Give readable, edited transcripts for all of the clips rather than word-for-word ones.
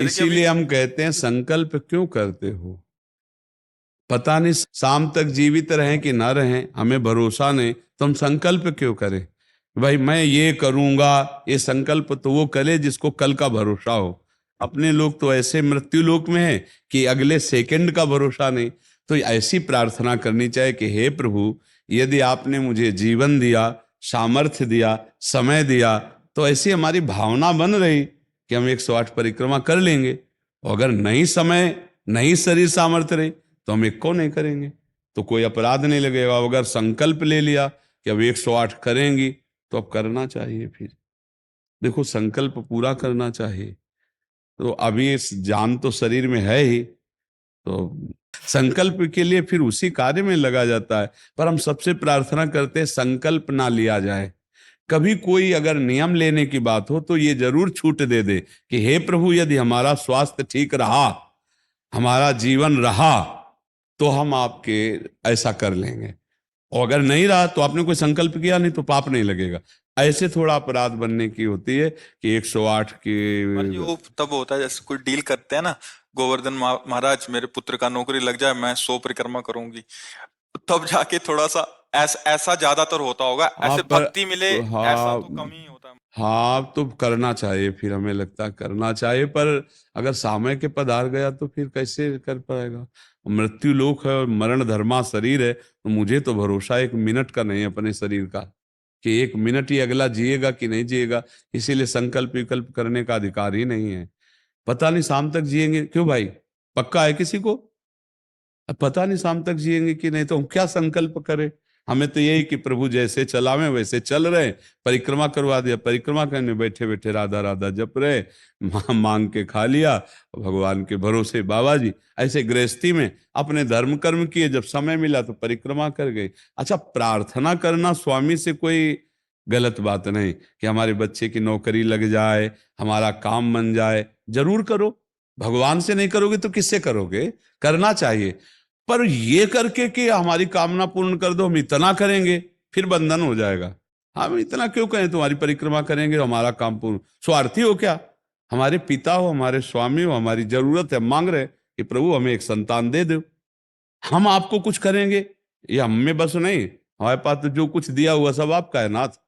देखिए अभी इसीलिए हम कहते हैं संकल्प क्यों करते हो? पता नहीं शाम तक जीवित रहें कि ना रहें, हमें भरोसा नहीं, तो हम संकल्प क्यों करें? भाई मैं ये करूंगा, ये संकल्प तो वो करे जिसको कल का भरोसा हो। अपने लोग तो ऐसे मृत्यु लोक में है कि अगले सेकंड का भरोसा नहीं। तो ऐसी प्रार्थना करनी चाहिए कि हे प्रभु, यदि आपने मुझे जीवन दिया, सामर्थ्य दिया, समय दिया, तो ऐसी हमारी भावना बन रही कि हम 108 परिक्रमा कर लेंगे। और अगर नहीं समय, नहीं शरीर सामर्थ्य रही, तो हम एक को नहीं करेंगे, तो कोई अपराध नहीं लगेगा। अगर संकल्प ले लिया कि अब 108 करेंगी, तो अब करना चाहिए। फिर देखो, संकल्प पूरा करना चाहिए। तो अभी इस जान तो शरीर में है ही, तो संकल्प के लिए फिर उसी कार्य में लगा जाता है। पर हम सबसे प्रार्थना करते हैं संकल्प ना लिया जाए। कभी कोई अगर नियम लेने की बात हो तो ये जरूर छूट दे दे कि हे प्रभु, यदि हमारा स्वास्थ्य ठीक रहा, हमारा जीवन रहा, तो हम आपके ऐसा कर लेंगे। और अगर नहीं रहा तो आपने कोई संकल्प किया नहीं, तो पाप नहीं लगेगा। ऐसे थोड़ा अपराध बनने की होती है कि 108 की। पर जी वो तब होता है जैसे कोई डील करते हैं ना, गोवर्धन महाराज मेरे पुत्र का नौकरी लग जाए, मैं 100 परिक्रमा करूंगी, तब जाके थोड़ा सा ऐसा ज्यादातर होता होगा, हाँ ऐसे पर भक्ति मिले ऐसा हाँ, तो कम ही होता है। हाँ तो करना चाहिए, फिर हमें लगता है करना चाहिए। पर अगर समय के पधार गया तो फिर कैसे कर पाएगा? मृत्यु लोक है और मरण धर्मा शरीर है, तो मुझे तो भरोसा 1 मिनट का नहीं है अपने शरीर का, कि 1 मिनट ही अगला जिएगा कि नहीं जिएगा। इसीलिए संकल्प विकल्प करने का अधिकार ही नहीं है। पता नहीं शाम तक जिएंगे क्यों भाई, पक्का है किसी को? अब पता नहीं शाम तक जिएंगे कि नहीं, तो हम क्या संकल्प करें? हमें तो यही कि प्रभु जैसे चलावे वैसे चल रहे। परिक्रमा करवा दिया, परिक्रमा करने बैठे बैठे राधा राधा जप रहे, मांग के खा लिया, भगवान के भरोसे बाबा जी। ऐसे गृहस्थी में अपने धर्म कर्म किए, जब समय मिला तो परिक्रमा कर गए। अच्छा, प्रार्थना करना स्वामी से कोई गलत बात नहीं कि हमारे बच्चे की नौकरी लग जाए, हमारा काम बन जाए, जरूर करो। भगवान से नहीं करोगे तो किससे करोगे? करना चाहिए। पर ये करके कि हमारी कामना पूर्ण कर दो, हम इतना करेंगे, फिर बंधन हो जाएगा। हम इतना क्यों कहें, तुम्हारी परिक्रमा करेंगे हमारा काम पूर्ण? स्वार्थी हो क्या? हमारे पिता हो, हमारे स्वामी हो, हमारी जरूरत है, मांग रहे कि प्रभु हमें एक संतान दे दो, हम आपको कुछ करेंगे। ये हम में बस नहीं, हमारे पास तो जो कुछ दिया हुआ सब आपका है नाथ।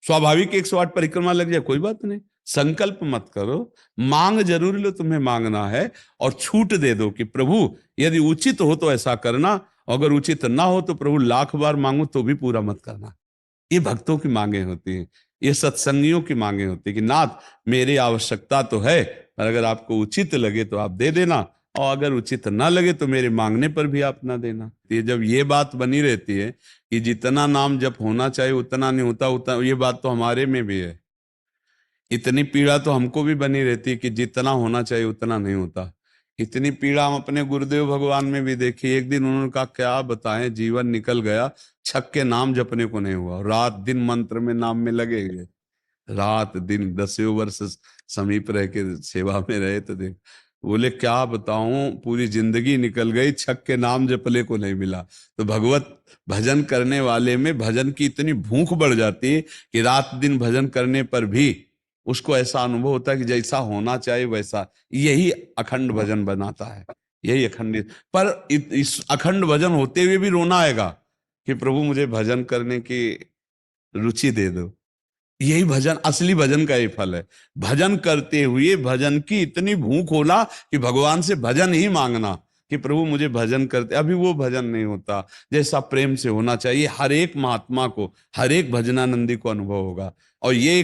स्वाभाविक 108 परिक्रमा लग जाए, कोई बात नहीं। संकल्प मत करो, मांग जरूर लो, तुम्हें मांगना है। और छूट दे दो कि प्रभु यदि उचित हो तो ऐसा करना, अगर उचित ना हो तो प्रभु लाख बार मांगो तो भी पूरा मत करना। ये भक्तों की मांगे होती हैं, ये सत्संगियों की मांगे होती है कि नाथ मेरी आवश्यकता तो है, पर अगर आपको उचित लगे तो आप दे देना, और अगर उचित ना लगे तो मेरे मांगने पर भी आप ना देना। ये जब ये बात बनी रहती है कि जितना नाम जप होना चाहिए उतना नहीं होता, उतना, ये बात तो हमारे में भी है। इतनी पीड़ा तो हमको भी बनी रहती है कि जितना होना चाहिए उतना नहीं होता। इतनी पीड़ा हम अपने गुरुदेव भगवान में भी देखी। एक दिन उन्होंने कहा क्या बताएं, जीवन निकल गया, छक के नाम जपने को नहीं हुआ, रात दिन मंत्र में नाम में लगे गए, रात दिन 10 वर्ष समीप रह के सेवा में रहे। तो देख, बोले क्या बताऊं, पूरी जिंदगी निकल गई, छक के नाम जपले को नहीं मिला। तो भगवत भजन करने वाले में भजन की इतनी भूख बढ़ जाती है कि रात दिन भजन करने पर भी उसको ऐसा अनुभव होता है कि जैसा होना चाहिए वैसा। यही अखंड भजन बनाता है, यही अखंड। पर इस अखंड भजन होते हुए भी रोना आएगा कि प्रभु मुझे भजन करने की रुचि दे दो। यही भजन, असली भजन का ही फल है। भजन करते हुए भजन की इतनी भूख होना कि भगवान से भजन ही मांगना कि प्रभु मुझे भजन करते। अभी वो भजन नहीं होता जैसा प्रेम से होना चाहिए। हर एक महात्मा को, हर एक भजनानंदी को अनुभव होगा। और ये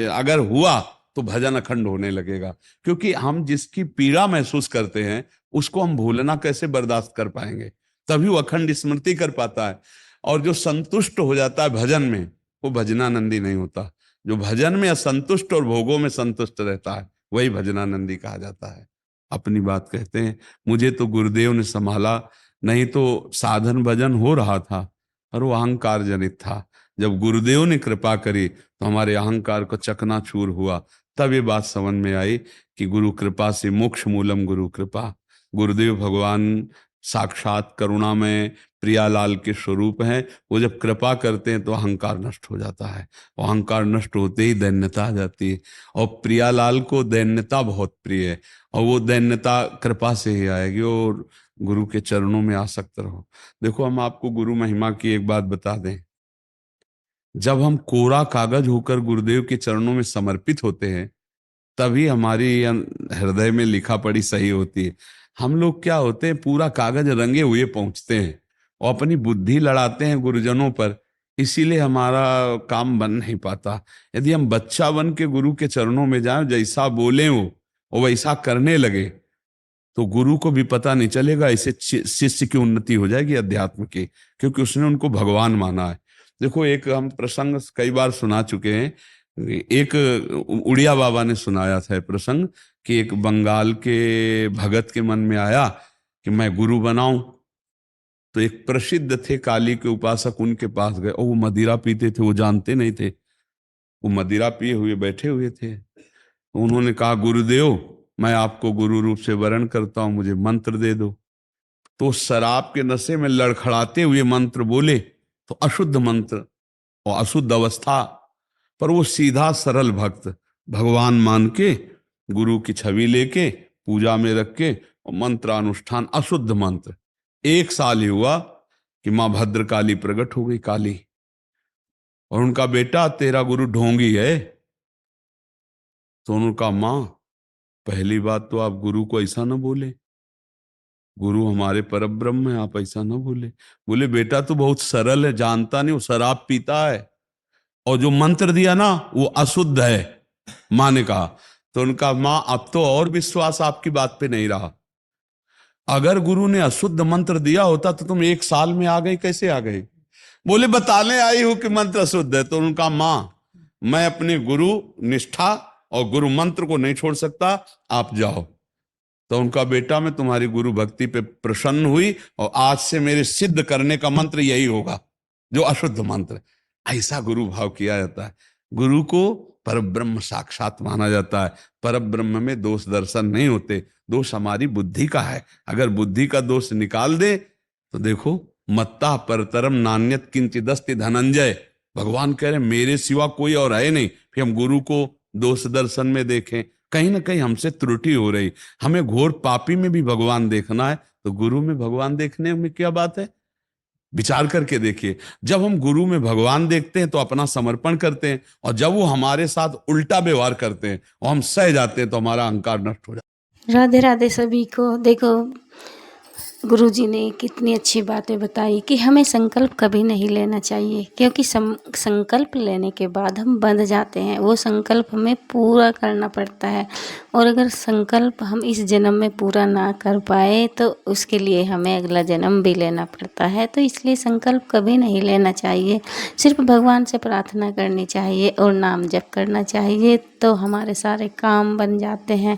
अगर हुआ तो भजन अखंड होने लगेगा। क्योंकि हम जिसकी पीड़ा महसूस करते हैं उसको हम भूलना कैसे बर्दाश्त कर पाएंगे? तभी वो अखंड स्मृति कर पाता है। और जो संतुष्ट हो जाता है भजन में, वो भजनानंदी नहीं होता। जो भजन में असंतुष्ट और भोगों में संतुष्ट रहता है वही भजनानंदी कहा जाता है। अपनी बात कहते हैं, मुझे तो गुरुदेव ने संभाला, नहीं तो साधन भजन हो रहा था और वो अहंकार जनित था। जब गुरुदेव ने कृपा करी तो हमारे अहंकार को चकनाचूर हुआ। तब ये बात समझ में आई कि गुरु कृपा से मोक्ष मूलम गुरु कृपा। गुरुदेव भगवान साक्षात करुणामय प्रियालाल के स्वरूप हैं। वो जब कृपा करते हैं तो अहंकार नष्ट हो जाता है, और अहंकार नष्ट होते ही दैन्यता आ जाती है। और प्रियालाल को दैन्यता बहुत प्रिय है, और वो दैन्यता कृपा से ही आएगी, और गुरु के चरणों में आसक्त रहो। देखो, हम आपको गुरु महिमा की एक बात बता दें। जब हम कोरा कागज होकर गुरुदेव के चरणों में समर्पित होते हैं, तभी हमारी हृदय में लिखा पढ़ी सही होती है। हम लोग क्या होते हैं, पूरा कागज रंगे हुए पहुंचते हैं और अपनी बुद्धि लड़ाते हैं गुरुजनों पर, इसीलिए हमारा काम बन नहीं पाता। यदि हम बच्चा बन के गुरु के चरणों में जाएं, जैसा बोले वो और वैसा करने लगे, तो गुरु को भी पता नहीं चलेगा, ऐसे शिष्य की उन्नति हो जाएगी अध्यात्म की, क्योंकि उसने उनको भगवान माना है। देखो, एक हम प्रसंग कई बार सुना चुके हैं। एक उड़िया बाबा ने सुनाया था प्रसंग कि एक बंगाल के भगत के मन में आया कि मैं गुरु बनाऊं। तो एक प्रसिद्ध थे काली के उपासक, उनके पास गए, और वो मदिरा पीते थे, वो जानते नहीं थे, वो मदिरा पिए हुए बैठे हुए थे। उन्होंने कहा, गुरुदेव, मैं आपको गुरु रूप से वरण करता हूं, मुझे मंत्र दे दो। तो शराब के नशे में लड़खड़ाते हुए मंत्र बोले, तो अशुद्ध मंत्र और अशुद्ध अवस्था, पर वो सीधा सरल भक्त भगवान मान के गुरु की छवि लेके पूजा में रख के और मंत्रानुष्ठान, अशुद्ध मंत्र। 1 साल ही हुआ कि मां भद्रकाली प्रकट हो गई, काली, और उनका बेटा, तेरा गुरु ढोंगी है। तो उनका, मां, पहली बात तो आप गुरु को ऐसा ना बोले, गुरु हमारे परब्रह्म है, आप ऐसा ना बोले। बोले, बेटा तो बहुत सरल है, जानता नहीं, वो शराब पीता है, और जो मंत्र दिया ना वो अशुद्ध है। मां ने कहा। तो उनका, मां, अब तो और विश्वास आपकी बात पे नहीं रहा। अगर गुरु ने अशुद्ध मंत्र दिया होता तो तुम 1 साल में आ गई, कैसे आ गई? बोले, बताने आई हूं कि मंत्र अशुद्ध है। तो उनका, मां, मैं अपने गुरु निष्ठा और गुरु मंत्र को नहीं छोड़ सकता, आप जाओ। तो उनका, बेटा, मैं तुम्हारी गुरु भक्ति पे प्रसन्न हुई, और आज से मेरे सिद्ध करने का मंत्र यही होगा, जो अशुद्ध मंत्र। ऐसा गुरु भाव किया जाता है। गुरु को परब्रह्म साक्षात माना जाता है। परब्रह्म में दोष दर्शन नहीं होते, दोष हमारी बुद्धि का है। अगर बुद्धि का दोष निकाल दे तो देखो, मत्ता परतरम नान्यत किंचिदस्ति धनंजय, भगवान कह रहे मेरे सिवा कोई और है नहीं। फिर हम गुरु को दोष दर्शन में देखें, कहीं ना कहीं हमसे त्रुटि हो रही। हमें घोर पापी में भी भगवान देखना है, तो गुरु में भगवान देखने में क्या बात है? विचार करके देखिए। जब हम गुरु में भगवान देखते हैं तो अपना समर्पण करते हैं, और जब वो हमारे साथ उल्टा व्यवहार करते हैं और हम सह जाते हैं तो हमारा अहंकार नष्ट हो जाता है। राधे राधे सभी को। देखो, गुरुजी ने कितनी अच्छी बातें बताई कि हमें संकल्प कभी नहीं लेना चाहिए, क्योंकि संकल्प लेने के बाद हम बंध जाते हैं। वो संकल्प हमें पूरा करना पड़ता है, और अगर संकल्प हम इस जन्म में पूरा ना कर पाए तो उसके लिए हमें अगला जन्म भी लेना पड़ता है। तो इसलिए संकल्प कभी नहीं लेना चाहिए, सिर्फ भगवान से प्रार्थना करनी चाहिए और नाम जप करना चाहिए, तो हमारे सारे काम बन जाते हैं।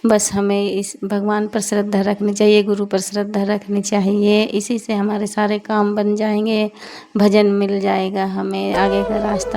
बस हमें इस भगवान पर श्रद्धा रखनी चाहिए, गुरु पर श्रद्धा रखनी चाहिए, इसी से हमारे सारे काम बन जाएंगे, भजन मिल जाएगा, हमें आगे का रास्ता